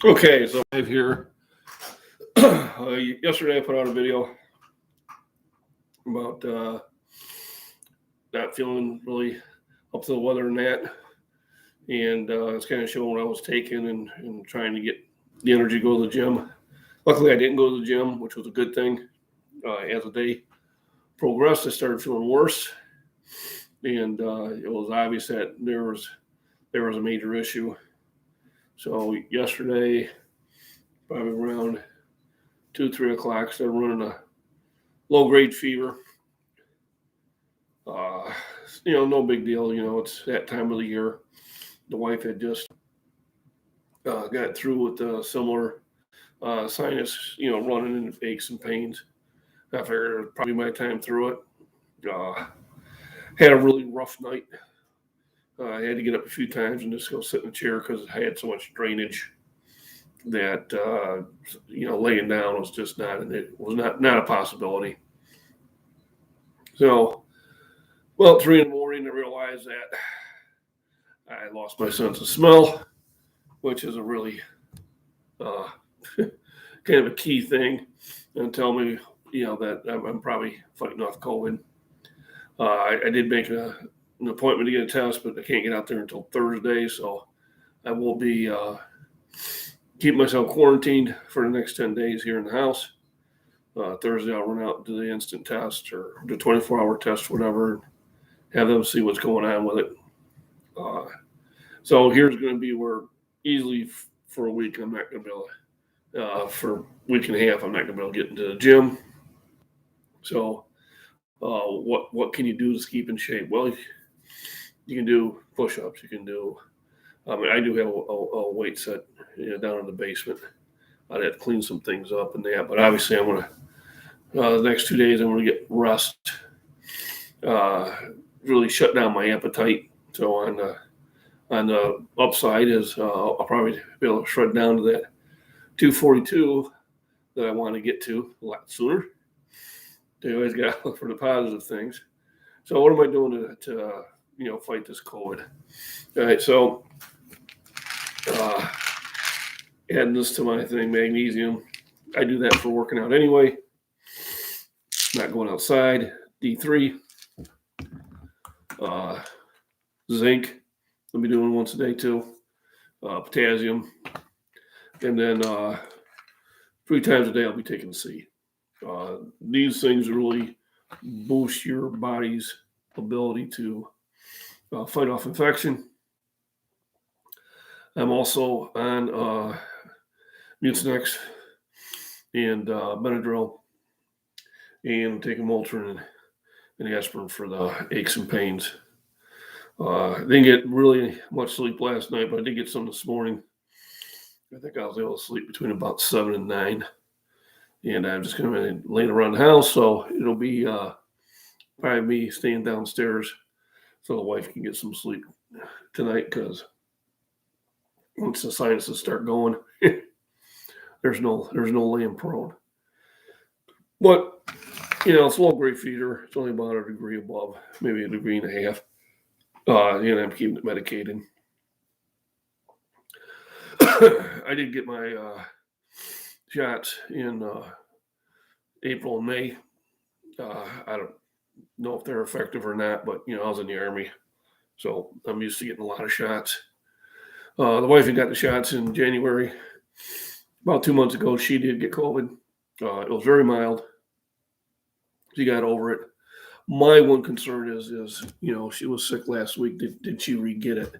Okay, so I'm here. Yesterday I put out a video about not feeling really up to the weather and that, and it's kind of showing what I was taking and trying to get the energy to go to the gym. Luckily, I didn't go to the gym, which was a good thing. As the day progressed, I started feeling worse, and it was obvious that there was a major issue. So yesterday, probably around 2-3 o'clock, started running a low-grade fever. No big deal. It's that time of the year. The wife had just got through with similar sinus, running into aches and pains. I figured it was probably my time through it. Had a really rough night. I had to get up a few times and just go sit in a chair because I had so much drainage that laying down was just not a possibility. So, well, 3 in the morning, I realized that I lost my sense of smell, which is a really kind of a key thing, and tell me, that I'm probably fighting off COVID. I did make an appointment to get a test, but I can't get out there until Thursday, so I will be keeping myself quarantined for the next 10 days here in the house. Thursday, I'll run out and do the instant test or the 24-hour test, whatever, have them see what's going on with it. So here's going to be where easily for a week, I'm not going to be able to, for a week and a half, I'm not going to be able to get into the gym. So what can you do to keep in shape? Well, you can do push-ups. You can do, I do have a weight set down in the basement. I'd have to clean some things up and that, but obviously I'm going to, the next 2 days, I'm going to get rest, really shut down my appetite. So on the upside is I'll probably be able to shred down to that 242 that I want to get to a lot sooner. You always got to look for the positive things. So what am I doing to fight this COVID? All right, so adding this to my thing, magnesium. I do that for working out anyway. Not going outside. D3. Zinc. I'll be doing once a day too. Potassium. And then 3 times a day I'll be taking C. These things really boost your body's ability to fight off infection. I'm also on Mucinex and Benadryl, and I'm taking Motrin and aspirin for the aches and pains. Didn't get really much sleep last night, but I did get some this morning. I think I was able to sleep between about 7 and 9. And I'm just going to be laying around the house, so it'll be probably me staying downstairs so the wife can get some sleep tonight, because once the sinuses start going, there's no laying prone. But, it's a low-grade fever. It's only about a degree above, maybe a degree and a half. I'm keeping it medicated. I did get my shots in April and May. I don't know if they're effective or not, but I was in the Army, so I'm used to getting a lot of shots. The wife had got the shots in January. About 2 months ago, she did get COVID. It was very mild. She got over it. My one concern is she was sick last week. Did she re-get it?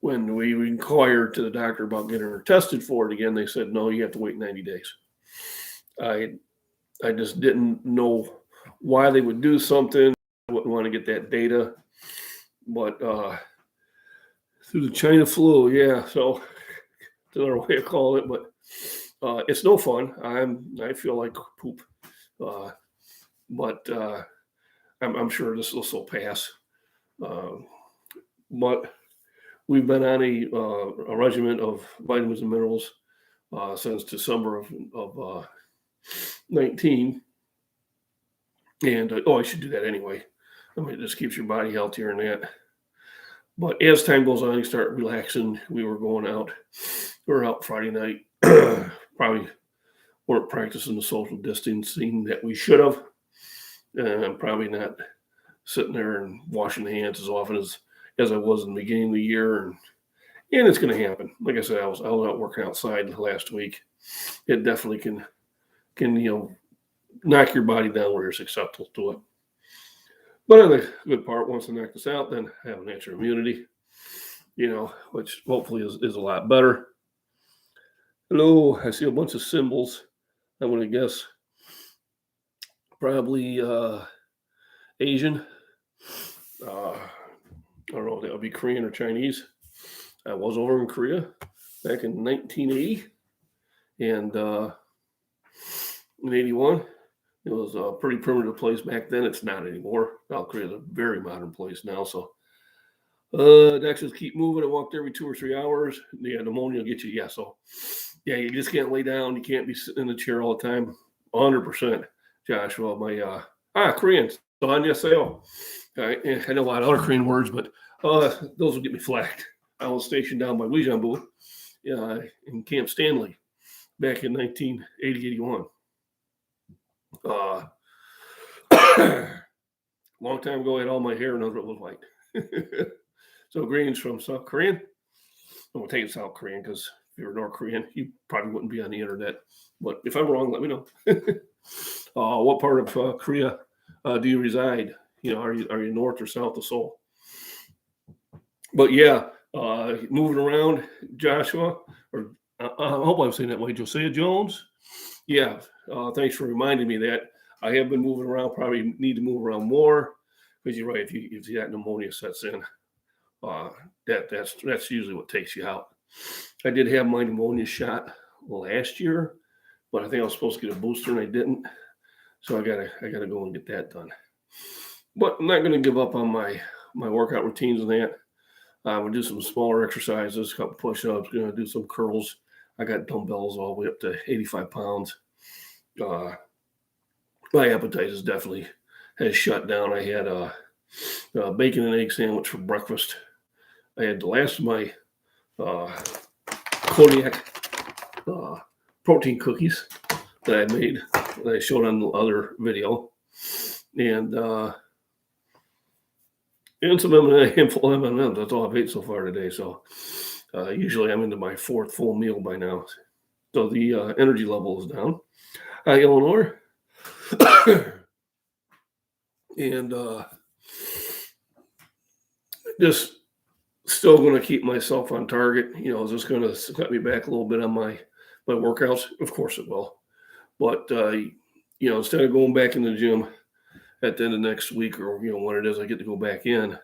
When we inquired to the doctor about getting her tested for it again, they said, no, you have to wait 90 days. I just didn't know why they would do something. I wouldn't want to get that data. But through the China flu, yeah, so it's another way of calling it, but it's no fun. I feel like poop. But I'm sure this will still pass. But we've been on a regimen of vitamins and minerals since December of 19. And, I should do that anyway. It just keeps your body healthier and that. But as time goes on, you start relaxing. We were going out We were out Friday night. Probably weren't practicing the social distancing that we should have. And I'm probably not sitting there and washing the hands as often as I was in the beginning of the year. And it's going to happen. Like I said, I was out working outside last week. It definitely can knock your body down where you're susceptible to it. But the good part, once I knock this out, then I have natural immunity, which hopefully is a lot better. Hello, I see a bunch of symbols. I'm going to guess probably Asian. I don't know if that would be Korean or Chinese. I was over in Korea back in 1980 and in 81. It was a pretty primitive place back then. It's not anymore. South Korea is a very modern place now. So doctors keep moving. I walked every 2 or 3 hours. Yeah, pneumonia will get you. Yeah, so yeah, you just can't lay down. You can't be sitting in the chair all the time. 100%, Joshua. My Koreans. So annyeonghaseyo. I know a lot of other Korean words, but those will get me flagged. I was stationed down by Wijambu in Camp Stanley back in 1980-81. Long time ago, I had all my hair and I what it looked like. So greetings from South Korean. I'm going to take it South Korean because if you were North Korean, you probably wouldn't be on the internet. But if I'm wrong, let me know. What part of Korea do you reside? Are you north or south of Seoul? But yeah, moving around, Joshua, or I hope I'm saying that way, Josiah Jones. Yeah, thanks for reminding me that. I have been moving around, probably need to move around more, because you're right, if that pneumonia sets in, that's usually what takes you out. I did have my pneumonia shot last year, but I think I was supposed to get a booster and I didn't. So I gotta go and get that done. But I'm not gonna give up on my workout routines and that. We'll do some smaller exercises, a couple push-ups, gonna do some curls. I got dumbbells all the way up to 85 pounds. My appetite has shut down. I had a bacon and egg sandwich for breakfast. I had the last of my Kodiak protein cookies that I made, that I showed on the other video, and some handful of M&Ms. That's all I've ate so far today. So usually I'm into my fourth full meal by now. So the energy level is down. Hi, Eleanor. And just still going to keep myself on target. Is this going to cut me back a little bit on my workouts? Of course it will. But, instead of going back in the gym at the end of next week or, when it is I get to go back in,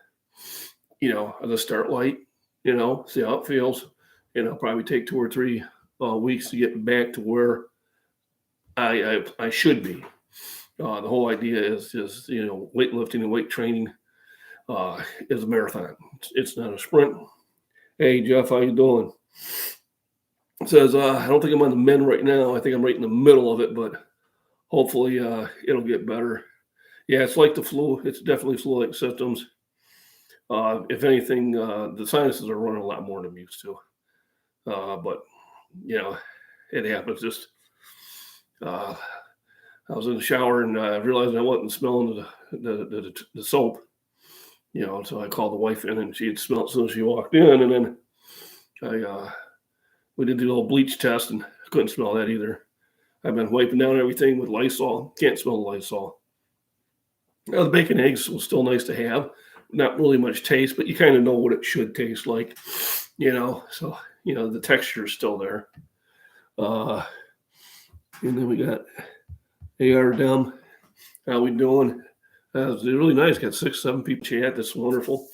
I'll just start light, see how it feels. Probably take 2 or 3 weeks to get back to where I should be. The whole idea is weightlifting and weight training is a marathon. It's not a sprint. Hey, Jeff, how you doing? It says, I don't think I'm on the mend right now. I think I'm right in the middle of it, but hopefully it'll get better. Yeah, it's like the flu. It's definitely flu-like symptoms. If anything, the sinuses are running a lot more than I'm used to. But, it happens. Just I was in the shower and I realized I wasn't smelling the soap, so I called the wife in and she had smelled as soon as she walked in. And then we did the little bleach test and couldn't smell that either. I've been wiping down everything with Lysol. Can't smell the Lysol. Now, the bacon eggs was still nice to have. Not really much taste, but you kind of know what it should taste like, So, the texture is still there. And then we got AR down. How we doing? It was really nice. Got 6-7 people chat. That's wonderful.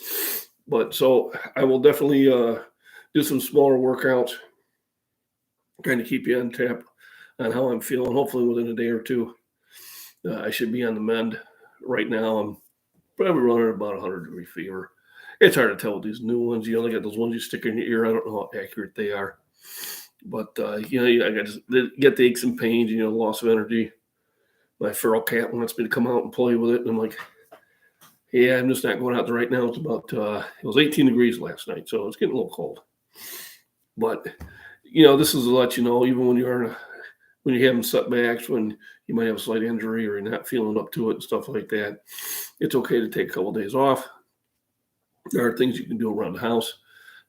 But so I will definitely do some smaller workouts, trying to keep you on tap on how I'm feeling. Hopefully within a day or two, I should be on the mend. Right now, I'm probably running about 100-degree fever. It's hard to tell with these new ones. They got those ones you stick in your ear. I don't know how accurate they are. But, I got to get the aches and pains, loss of energy. My feral cat wants me to come out and play with it. And I'm like, yeah, I'm just not going out there right now. It's about, it was 18 degrees last night, so it's getting a little cold. But, This is to let you know, even when when you're having setbacks, when you might have a slight injury or you're not feeling up to it and stuff like that, it's okay to take a couple of days off. There are things you can do around the house.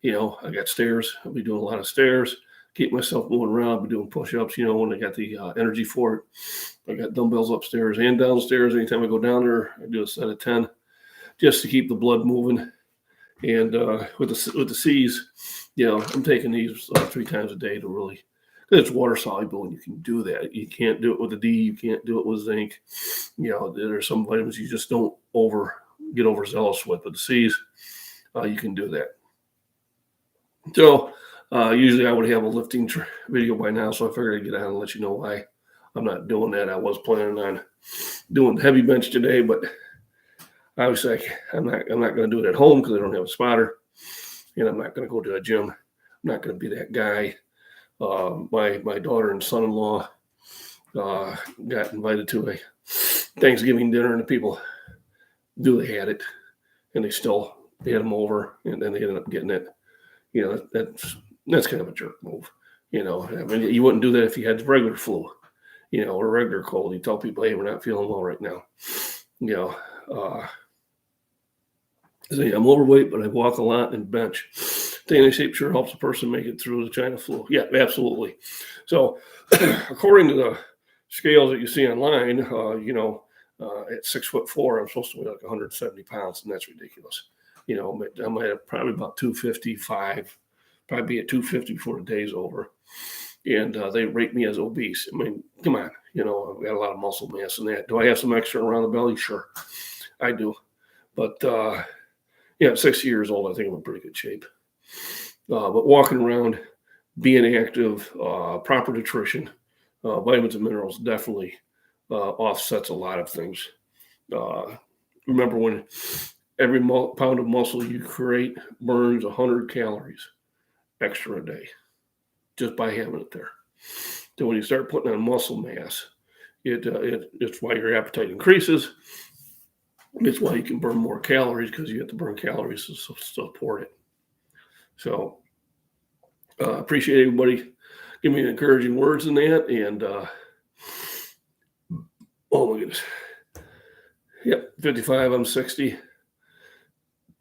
I got stairs. I'll be doing a lot of stairs. Keep myself moving around. I'll be doing push-ups. When I got the energy for it. I got dumbbells upstairs and downstairs. Anytime I go down there, I do a set of 10 just to keep the blood moving. And with the C's, I'm taking these 3 times a day to really, because it's water soluble and you can do that. You can't do it with a D. You can't do it with zinc. There are some vitamins you just don't get overzealous with. But the C's, you can do that. So usually I would have a lifting video by now, so I figured I'd get on and let you know why I'm not doing that. I was planning on doing the heavy bench today, but obviously I'm not going to do it at home because I don't have a spotter, and I'm not going to go to a gym. I'm not going to be that guy. My daughter and son-in-law got invited to a Thanksgiving dinner, and the people knew they had it, and they had them over, and then they ended up getting it. That's kind of a jerk move. I mean, you wouldn't do that if you had regular flu, or regular cold. You tell people, hey, we're not feeling well right now. I'm overweight, but I walk a lot and bench. Staying in shape sure helps a person make it through the China flu. Yeah, absolutely. So, according to the scales that you see online, at 6'4", I'm supposed to weigh like 170 pounds, and that's ridiculous. I might have probably about 255, probably be at 250 before the day's over. And they rate me as obese. I mean, come on, I've got a lot of muscle mass in that. Do I have some extra around the belly? Sure, I do. But at 60 years old, I think I'm in pretty good shape. But walking around, being active, proper nutrition, vitamins and minerals definitely offsets a lot of things. Remember when every pound of muscle you create burns 100 calories extra a day just by having it there. So when you start putting on muscle mass, it's why your appetite increases. It's why you can burn more calories, because you have to burn calories to support it. So appreciate everybody giving me encouraging words in that. And oh my goodness. Yep, 55, I'm 60.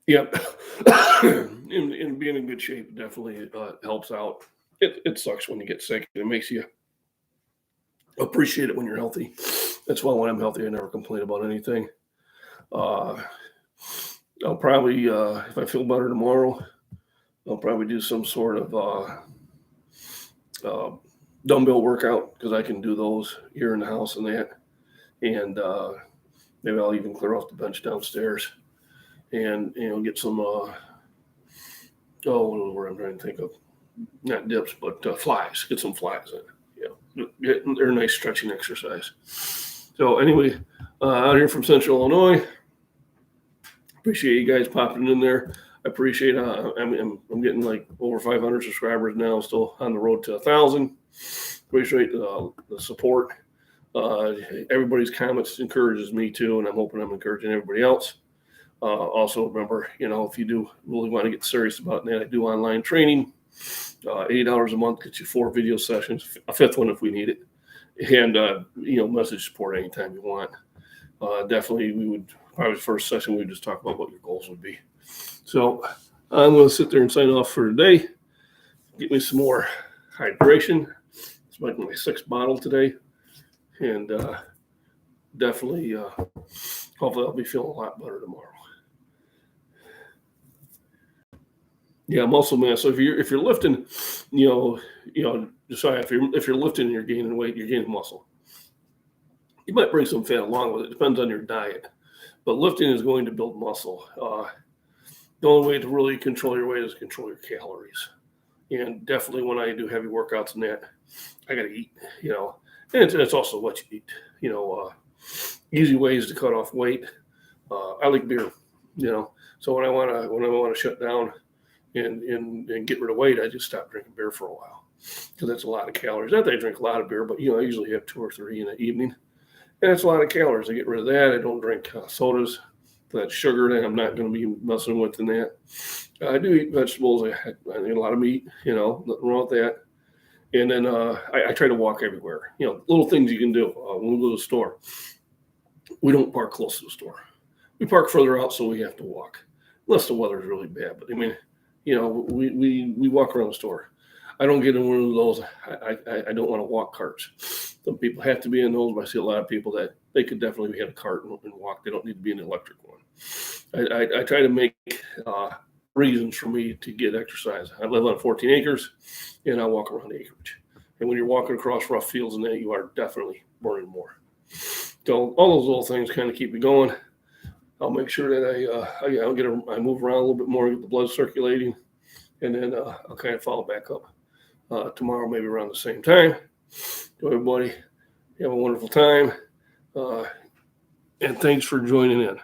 Yep. And being in good shape definitely helps out. It sucks when you get sick. It makes you appreciate it when you're healthy. That's why when I'm healthy, I never complain about anything. I'll probably, if I feel better tomorrow, I'll probably do some sort of dumbbell workout, because I can do those here in the house and that. And maybe I'll even clear off the bench downstairs and get some what I'm trying to think of, not dips, but flies. Get some flies in. They're a nice stretching exercise. So anyway, out here from Central Illinois, appreciate you guys popping in there. I appreciate. I'm getting like over 500 subscribers now. Still on the road to 1,000. Appreciate the support. Everybody's comments encourages me too, and I'm hoping I'm encouraging everybody else. Also, remember, if you do really want to get serious about that, I do online training. $80 a month gets you 4 video sessions, a 5th one if we need it, and message support anytime you want. Definitely, we would probably the first session we would just talk about what your goals would be. So I'm going to sit there and sign off for today. Get me some more hydration. It's like my 6th bottle today, and definitely, hopefully, I'll be feeling a lot better tomorrow. Yeah, muscle mass. So if you're lifting, decide if you're lifting and you're gaining weight, you're gaining muscle. You might bring some fat along with it. Depends on your diet, but lifting is going to build muscle. The only way to really control your weight is control your calories. And definitely when I do heavy workouts and that, I got to eat. And it's also what you eat. Easy ways to cut off weight. I like beer. So when I want to shut down and get rid of weight, I just stop drinking beer for a while, because that's a lot of calories. Not that I drink a lot of beer, but I usually have 2 or 3 in the evening, and it's a lot of calories. I get rid of that. I don't drink sodas. That sugar that I'm not going to be messing with in that. I do eat vegetables. I eat a lot of meat. Nothing wrong with that. And then I try to walk everywhere. Little things you can do when we go to the store. We don't park close to the store. We park further out, so we have to walk, unless the weather's really bad. But I mean, we walk around the store. I don't get in one of those. I don't want to walk carts. Some people have to be in those, but I see a lot of people that they could definitely get a cart and walk. They don't need to be an electric one. I try to make reasons for me to get exercise. I live on 14 acres, and I walk around the acreage. And when you're walking across rough fields and that, you are definitely burning more. So all those little things kind of keep me going. I'll make sure that I move around a little bit more, get the blood circulating, and then I'll kind of follow back up tomorrow, maybe around the same time. So everybody, have a wonderful time, and thanks for joining in.